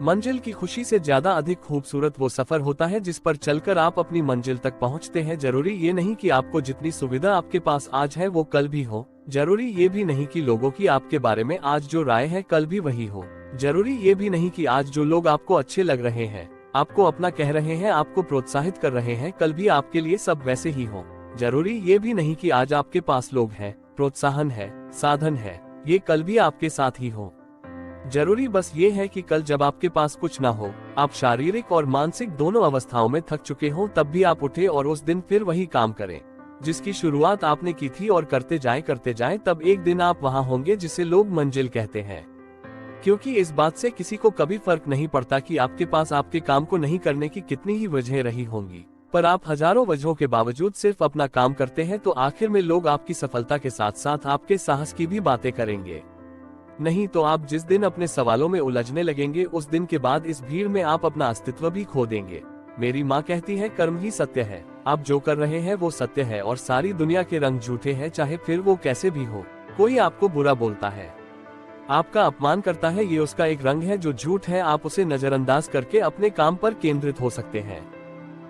मंजिल की खुशी से ज्यादा अधिक खूबसूरत वो सफर होता है जिस पर चलकर आप अपनी मंजिल तक पहुंचते हैं। जरूरी ये नहीं कि आपको जितनी सुविधा आपके पास आज है वो कल भी हो। जरूरी ये भी नहीं कि लोगों की आपके बारे में आज जो राय है कल भी वही हो। जरूरी ये भी नहीं कि आज जो लोग आपको अच्छे लग रहे हैं, आपको अपना कह रहे हैं, आपको प्रोत्साहित कर रहे हैं, कल भी आपके लिए सब वैसे ही हो। जरूरी ये भी नहीं कि आज आपके पास लोग हैं, प्रोत्साहन है, साधन है, ये कल भी आपके साथ ही हो। जरूरी बस ये है कि कल जब आपके पास कुछ ना हो, आप शारीरिक और मानसिक दोनों अवस्थाओं में थक चुके हो, तब भी आप उठे और उस दिन फिर वही काम करें जिसकी शुरुआत आपने की थी, और करते जाएं, तब एक दिन आप वहां होंगे जिसे लोग मंजिल कहते हैं। क्योंकि इस बात से किसी को कभी फर्क नहीं पड़ता कि आपके पास आपके काम को नहीं करने की कितनी ही वजह रही होंगी, पर आप हजारों वजहों के बावजूद सिर्फ अपना काम करते हैं, तो आखिर में लोग आपकी सफलता के साथ साथ आपके साहस की भी बातें करेंगे। नहीं तो आप जिस दिन अपने सवालों में उलझने लगेंगे, उस दिन के बाद इस भीड़ में आप अपना अस्तित्व भी खो देंगे। मेरी माँ कहती है, कर्म ही सत्य है। आप जो कर रहे हैं वो सत्य है, और सारी दुनिया के रंग झूठे हैं, चाहे फिर वो कैसे भी हो। कोई आपको बुरा बोलता है, आपका अपमान करता है, ये उसका एक रंग है जो झूठ है। आप उसे नजरअंदाज करके अपने काम पर केंद्रित हो सकते हैं,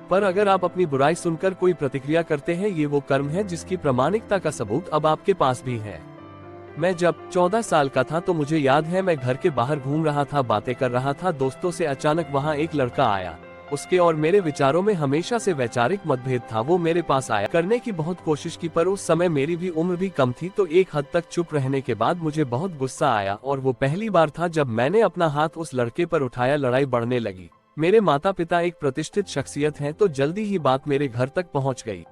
पर अगर आप अपनी बुराई सुनकर कोई प्रतिक्रिया करते हैं, ये वो कर्म है जिसकी प्रामाणिकता का सबूत अब आपके पास भी है। मैं जब 14 साल का था तो मुझे याद है, मैं घर के बाहर घूम रहा था, बातें कर रहा था दोस्तों से। अचानक वहाँ एक लड़का आया। उसके और मेरे विचारों में हमेशा से वैचारिक मतभेद था। वो मेरे पास आया, करने की बहुत कोशिश की, पर उस समय मेरी भी उम्र भी कम थी, तो एक हद तक चुप रहने के बाद मुझे बहुत गुस्सा आया। और वो पहली बार था जब मैंने अपना हाथ उस लड़के पर उठाया। लड़ाई बढ़ने लगी। मेरे माता पिता एक प्रतिष्ठित शख्सियत हैं, तो जल्दी ही बात मेरे घर तक पहुंच गई।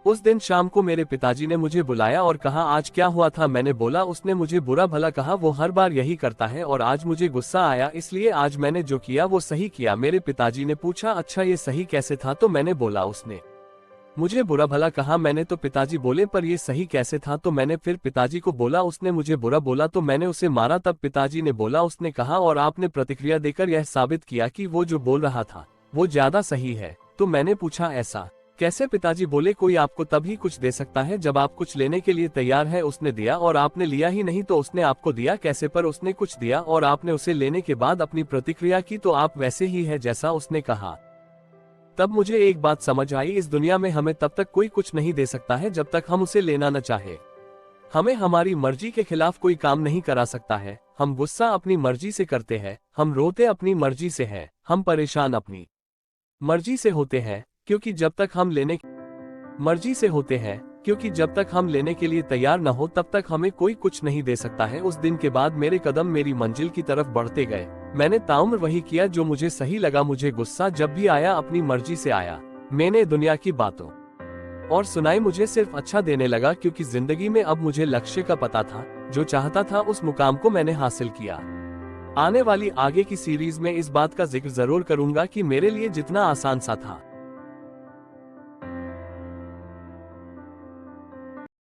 उस दिन शाम को मेरे पिताजी ने मुझे बुलाया और कहा, आज क्या हुआ था? मैंने बोला, उसने मुझे बुरा भला कहा, वो हर बार यही करता है, और आज मुझे गुस्सा आया, इसलिए आज मैंने जो किया वो सही किया। मेरे पिताजी ने पूछा, अच्छा ये सही कैसे था? तो मैंने बोला, उसने मुझे बुरा भला कहा। मैंने तो पिताजी बोले, पर ये सही कैसे था? तो मैंने फिर पिताजी को बोला, उसने मुझे बुरा बोला तो मैंने उसे मारा। तब पिताजी ने बोला, उसने कहा, और आपने प्रतिक्रिया देकर यह साबित किया कि वो जो बोल रहा था वो ज्यादा सही है। तो मैंने पूछा, ऐसा कैसे? पिताजी बोले, कोई आपको तभी कुछ दे सकता है जब आप कुछ लेने के लिए तैयार है। उसने दिया और आपने लिया ही नहीं, तो उसने आपको दिया कैसे? पर उसने कुछ दिया और आपने उसे लेने के बाद अपनी प्रतिक्रिया की, तो आप वैसे ही है जैसा उसने कहा। तब मुझे एक बात समझ आई, इस दुनिया में हमें तब तक कोई कुछ नहीं दे सकता है जब तक हम उसे लेना न चाहे। हमें हमारी मर्जी के खिलाफ कोई काम नहीं करा सकता है। हम गुस्सा अपनी मर्जी से करते हैं, हम रोते अपनी मर्जी से हैं, हम परेशान अपनी मर्जी से होते हैं, क्योंकि जब तक हम लेने मर्जी से होते हैं, क्योंकि जब तक हम लेने के लिए तैयार न हो तब तक हमें कोई कुछ नहीं दे सकता है। उस दिन के बाद मेरे कदम मेरी मंजिल की तरफ बढ़ते गए। मैंने ताउम्र वही किया जो मुझे सही लगा। मुझे गुस्सा जब भी आया अपनी मर्जी से आया। मैंने दुनिया की बातों और सुनाई मुझे सिर्फ अच्छा देने लगा, क्योंकि जिंदगी में अब मुझे लक्ष्य का पता था। जो चाहता था उस मुकाम को मैंने हासिल किया। आने वाली आगे की सीरीज में इस बात का जिक्र जरूर करूंगा कि मेरे लिए जितना आसान सा था